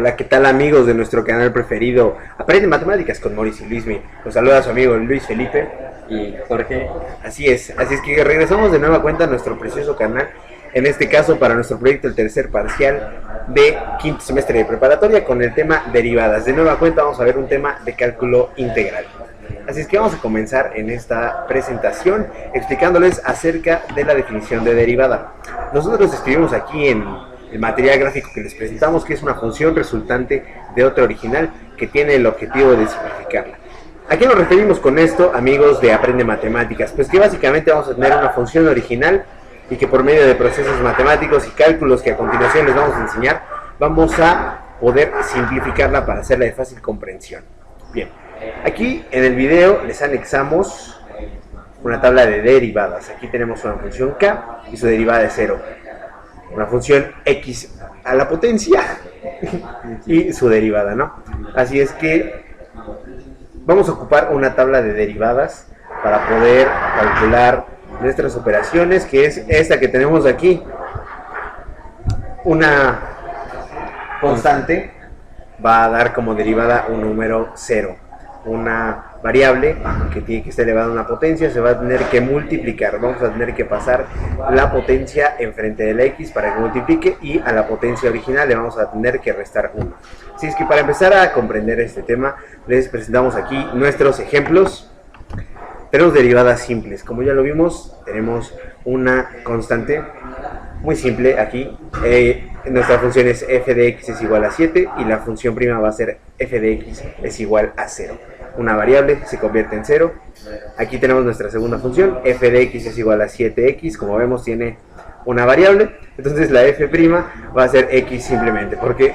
Hola, ¿qué tal amigos de nuestro canal preferido? Aprende Matemáticas con Mauricio y Luismi. Los saluda a su amigo Luis Felipe Y Jorge. Así es que regresamos de nueva cuenta a nuestro precioso canal. En este caso para nuestro proyecto el tercer parcial de quinto semestre de preparatoria con el tema derivadas. De nueva cuenta vamos a ver un tema de cálculo integral. Así es que vamos a comenzar en esta presentación explicándoles acerca de la definición de derivada. Nosotros escribimos aquí en el material gráfico que les presentamos que es una función resultante de otra original que tiene el objetivo de simplificarla. ¿A qué nos referimos con esto, amigos de Aprende Matemáticas? Pues que básicamente vamos a tener una función original y que por medio de procesos matemáticos y cálculos que a continuación les vamos a enseñar, vamos a poder simplificarla para hacerla de fácil comprensión. Bien, aquí en el video les anexamos una tabla de derivadas. Aquí tenemos una función k y su derivada es 0. Una función x a la potencia y su derivada, ¿no? Así es que vamos a ocupar una tabla de derivadas para poder calcular nuestras operaciones, que es esta que tenemos aquí. Una constante va a dar como derivada un número 0. Una variable que tiene que estar elevada a una potencia se va a tener que multiplicar. Vamos a tener que pasar la potencia enfrente de la x para que multiplique y a la potencia original le vamos a tener que restar 1. Así es que para empezar a comprender este tema les presentamos aquí nuestros ejemplos. Tenemos derivadas simples, como ya lo vimos, tenemos una constante muy simple aquí. Nuestra función es f de x es igual a 7 y la función prima va a ser f de x es igual a 0. Una variable se convierte en 0. Aquí tenemos nuestra segunda función, f de x es igual a 7x, como vemos tiene una variable, entonces la f' va a ser x simplemente, porque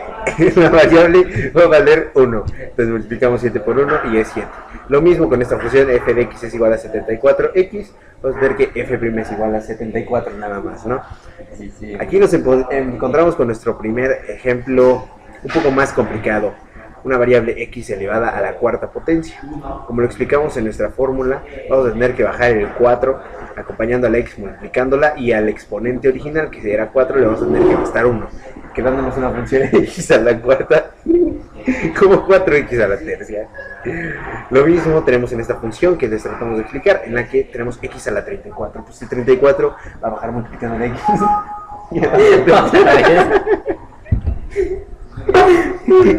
la variable va a valer 1, entonces multiplicamos 7 por 1 y es 7. Lo mismo con esta función, f de x es igual a 74x, vamos a ver que f' es igual a 74 nada más, ¿no? Sí. Aquí nos encontramos con nuestro primer ejemplo un poco más complicado. Una variable x elevada a la cuarta potencia. Como lo explicamos en nuestra fórmula, vamos a tener que bajar el 4 acompañando a la x multiplicándola y al exponente original, que será 4, le vamos a tener que restar 1, quedándonos una función x a la cuarta como 4x a la tercia. Lo mismo tenemos en esta función que les tratamos de explicar, en la que tenemos x a la 34. Pues el 34 va a bajar multiplicando la x.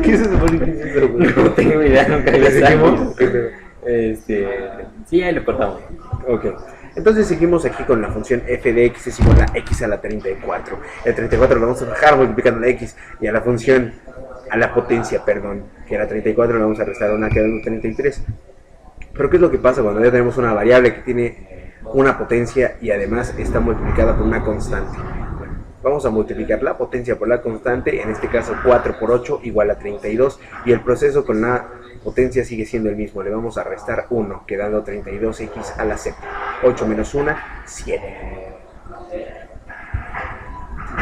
¿Qué se supone que es eso? No tengo idea, nunca ¿Le lo seguimos? Sí, ahí lo cortamos. Ok, entonces seguimos aquí con la función f de x es igual a x a la 34. El 34 lo vamos a bajar multiplicando la x y a la función, a la potencia, perdón, que era 34 le vamos a restar una quedando 33. Pero ¿qué es lo que pasa cuando ya tenemos una variable que tiene una potencia y además está multiplicada por una constante? Vamos a multiplicar la potencia por la constante, en este caso 4 por 8 igual a 32, y el proceso con la potencia sigue siendo el mismo, le vamos a restar 1, quedando 32x a la séptima. 8 menos 1, 7.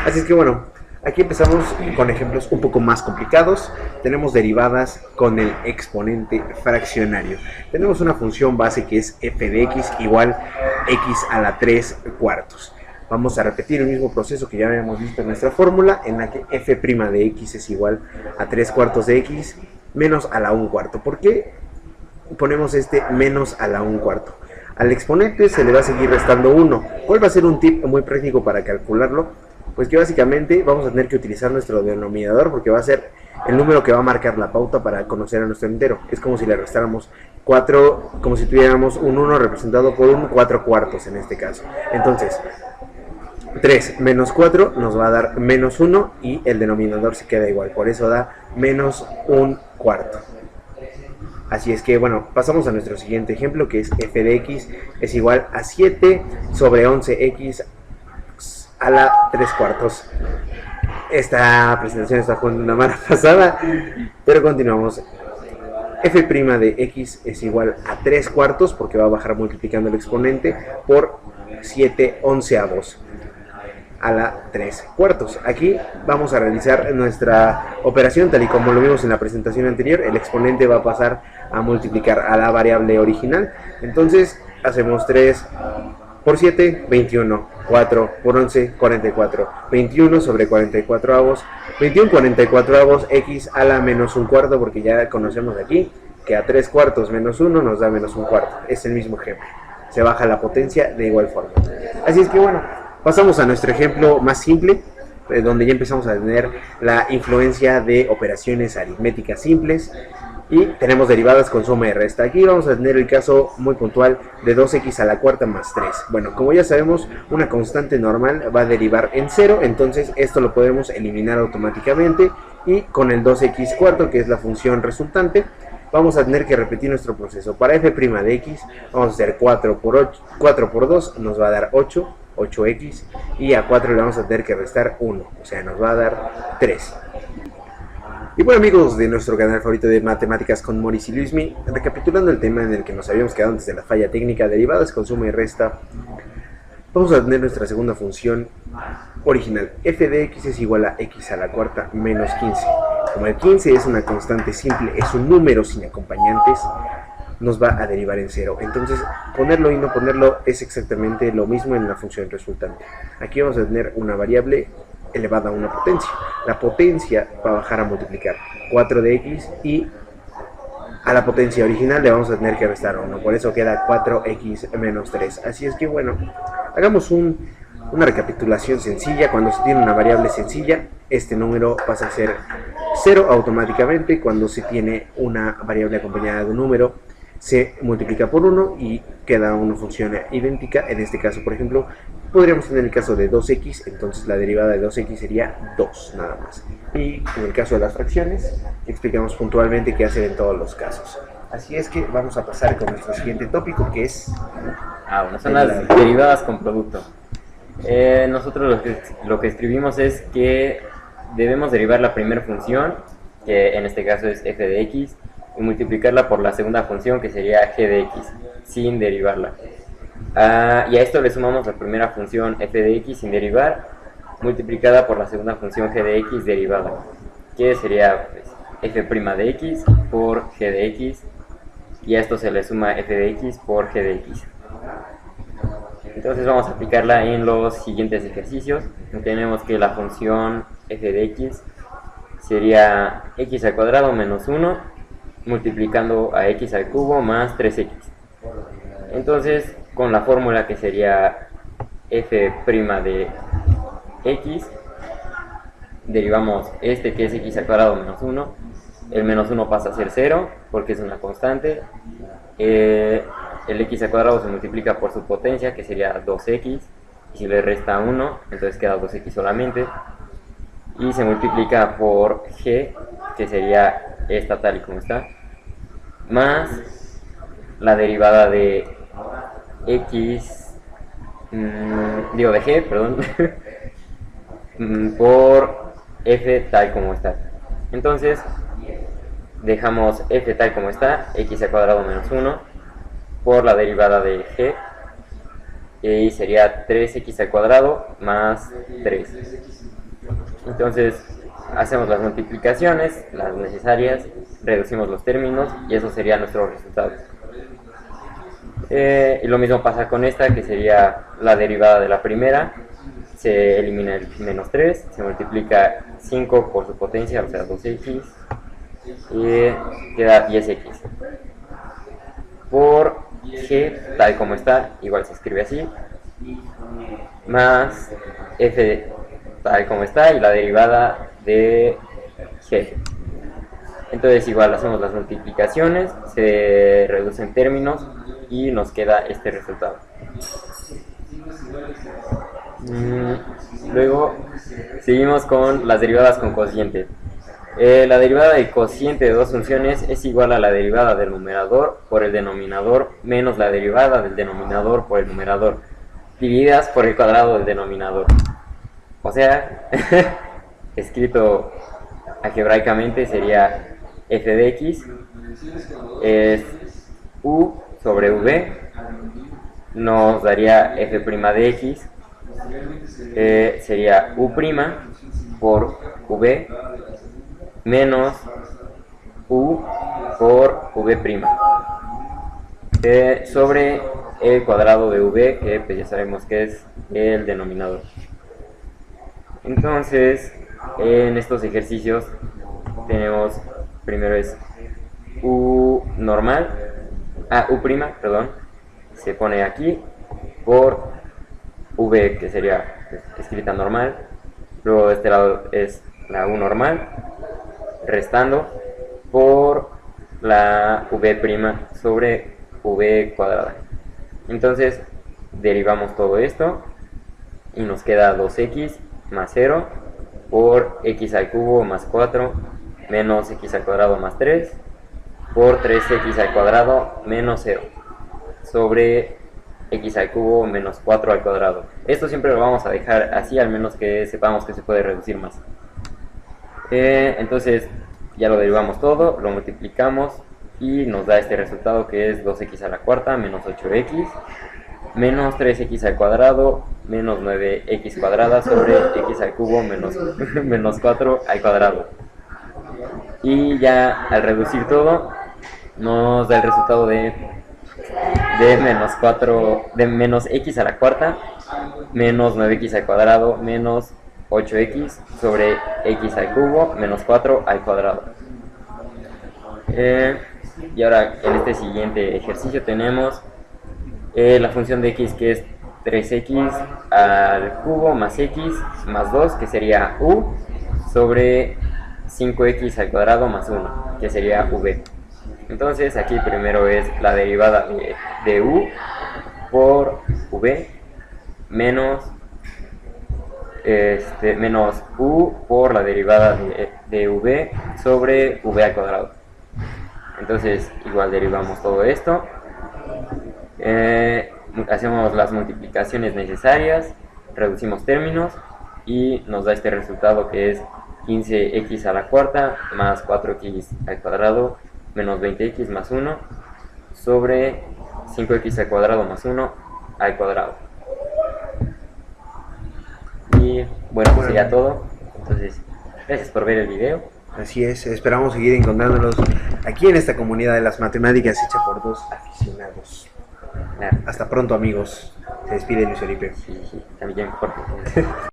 Así es que bueno, aquí empezamos con ejemplos un poco más complicados. Tenemos derivadas con el exponente fraccionario. Tenemos una función base que es f de x igual x a la 3 cuartos. Vamos a repetir el mismo proceso que ya habíamos visto en nuestra fórmula, en la que f' de x es igual a 3 cuartos de x menos a la 1 cuarto. ¿Por qué ponemos este menos a la 1 cuarto? Al exponente se le va a seguir restando 1. ¿Cuál va a ser un tip muy práctico para calcularlo? Pues que básicamente vamos a tener que utilizar nuestro denominador, porque va a ser el número que va a marcar la pauta para conocer a nuestro entero. Es como si le restáramos 4, como si tuviéramos un 1 representado por un 4 cuartos en este caso. Entonces 3 menos 4 nos va a dar menos 1 y el denominador se queda igual, por eso da menos 1 cuarto. Así es que bueno, pasamos a nuestro siguiente ejemplo, que es f de x es igual a 7 sobre 11x a la 3 cuartos. Esta presentación está con una mala pasada, pero continuamos. F' de x es igual a 3 cuartos, porque va a bajar multiplicando el exponente, por 7 onceavos a la 3 cuartos. Aquí vamos a realizar nuestra operación tal y como lo vimos en la presentación anterior. El exponente va a pasar a multiplicar a la variable original. Entonces hacemos 3 por 7, 21. 4 por 11, 44. 21 sobre 44 avos. 21 44 avos x a la menos un cuarto, porque ya conocemos aquí que a 3 cuartos menos 1 nos da menos un cuarto. Es el mismo ejemplo. Se baja la potencia de igual forma. Así es que bueno, pasamos a nuestro ejemplo más simple, donde ya empezamos a tener la influencia de operaciones aritméticas simples y tenemos derivadas con suma y resta. Aquí vamos a tener el caso muy puntual de 2x a la cuarta más 3. Bueno, como ya sabemos, una constante normal va a derivar en 0, entonces esto lo podemos eliminar automáticamente, y con el 2x cuarto, que es la función resultante, vamos a tener que repetir nuestro proceso. Para f' de x vamos a hacer 4 por 2 nos va a dar 8, 8x, y a 4 le vamos a tener que restar 1, o sea, nos va a dar 3. Y bueno, amigos de nuestro canal favorito de matemáticas con Moris y Luismi, recapitulando el tema en el que nos habíamos quedado antes de la falla técnica, derivadas con suma y resta, vamos a tener nuestra segunda función original. F de x es igual a x a la cuarta menos 15. Como el 15 es una constante simple, es un número sin acompañantes, nos va a derivar en 0. Entonces, ponerlo y no ponerlo es exactamente lo mismo en la función resultante. Aquí vamos a tener una variable elevada a una potencia. La potencia va a bajar a multiplicar 4 de x, y a la potencia original le vamos a tener que restar 1. Por eso queda 4x menos 3. Así es que bueno, hagamos una recapitulación sencilla. Cuando se tiene una variable sencilla, este número pasa a ser 0 automáticamente. Cuando se tiene una variable acompañada de un número, se multiplica por 1 y queda una función idéntica. En este caso, por ejemplo, podríamos tener el caso de 2x, entonces la derivada de 2x sería 2 nada más. Y en el caso de las fracciones, explicamos puntualmente qué hacer en todos los casos. Así es que vamos a pasar con nuestro siguiente tópico, que es... bueno, son las derivadas con producto. Nosotros lo que escribimos es que debemos derivar la primera función, que en este caso es f de x, y multiplicarla por la segunda función, que sería g de x, sin derivarla. Y a esto le sumamos la primera función f de x sin derivar, multiplicada por la segunda función g de x derivada, que sería pues, f' de x por g de x, y a esto se le suma f de x por g de x. Entonces vamos a aplicarla en los siguientes ejercicios. Tenemos que la función f de x sería x al cuadrado menos 1, multiplicando a x al cubo más 3x. Entonces, con la fórmula que sería f' de x, derivamos este, que es x al cuadrado menos 1. El menos 1 pasa a ser 0 porque es una constante. El x al cuadrado se multiplica por su potencia, que sería 2x, y si le resta 1, entonces queda 2x solamente, y se multiplica por g, que sería esta tal y como está, más la derivada de x, de g, perdón, por f tal como está. Entonces dejamos f tal como está, x al cuadrado menos 1, por la derivada de g, y sería 3x al cuadrado más 3. Entonces hacemos las multiplicaciones, las necesarias, reducimos los términos, y eso sería nuestro resultado. Y lo mismo pasa con esta, que sería la derivada de la primera. Se elimina el menos 3, se multiplica 5 por su potencia, o sea 2x, y queda 10x. Por g tal como está, igual se escribe así, más f tal como está y la derivada de g. Entonces igual hacemos las multiplicaciones, se reducen términos y nos queda este resultado. Luego seguimos con las derivadas con cociente. La derivada del cociente de dos funciones es igual a la derivada del numerador por el denominador menos la derivada del denominador por el numerador, divididas por el cuadrado del denominador. O sea, escrito algebraicamente sería f de x es u sobre v, nos daría f' de x, sería u' por v menos u por v', sobre el cuadrado de v, que pues ya sabemos que es el denominador. Entonces, en estos ejercicios tenemos, primero es u normal, u', perdón, se pone aquí por v, que sería escrita normal. Luego de este lado es la u normal, restando por la v' sobre v cuadrada. Entonces derivamos todo esto y nos queda 2x más 0 por x al cubo más 4 menos x al cuadrado más 3 por 3x al cuadrado menos 0 sobre x al cubo menos 4 al cuadrado. Esto siempre lo vamos a dejar así, al menos que sepamos que se puede reducir más. Entonces ya lo derivamos todo, lo multiplicamos y nos da este resultado, que es 2x a la cuarta menos 8x menos 3x al cuadrado menos 9x cuadrada sobre x al cubo menos 4 al cuadrado. Y ya al reducir todo nos da el resultado de menos x a la cuarta menos 9x al cuadrado menos 8x sobre x al cubo menos 4 al cuadrado. Y ahora en este siguiente ejercicio tenemos la función de x, que es 3x al cubo más x más 2, que sería u, sobre 5x al cuadrado más 1, que sería v. Entonces aquí primero es la derivada de u por v menos u por la derivada de v sobre v al cuadrado. Entonces igual derivamos todo esto, hacemos las multiplicaciones necesarias, reducimos términos y nos da este resultado, que es 15x a la cuarta más 4x al cuadrado menos 20x más 1 sobre 5x al cuadrado más 1 al cuadrado. Y bueno, pues sería todo. Entonces, gracias por ver el video. Así es, esperamos seguir encontrándolos aquí en esta comunidad de las matemáticas hecha por dos aficionados. Claro. Hasta pronto, amigos. Se despide Luis Felipe. Sí, también Jorge.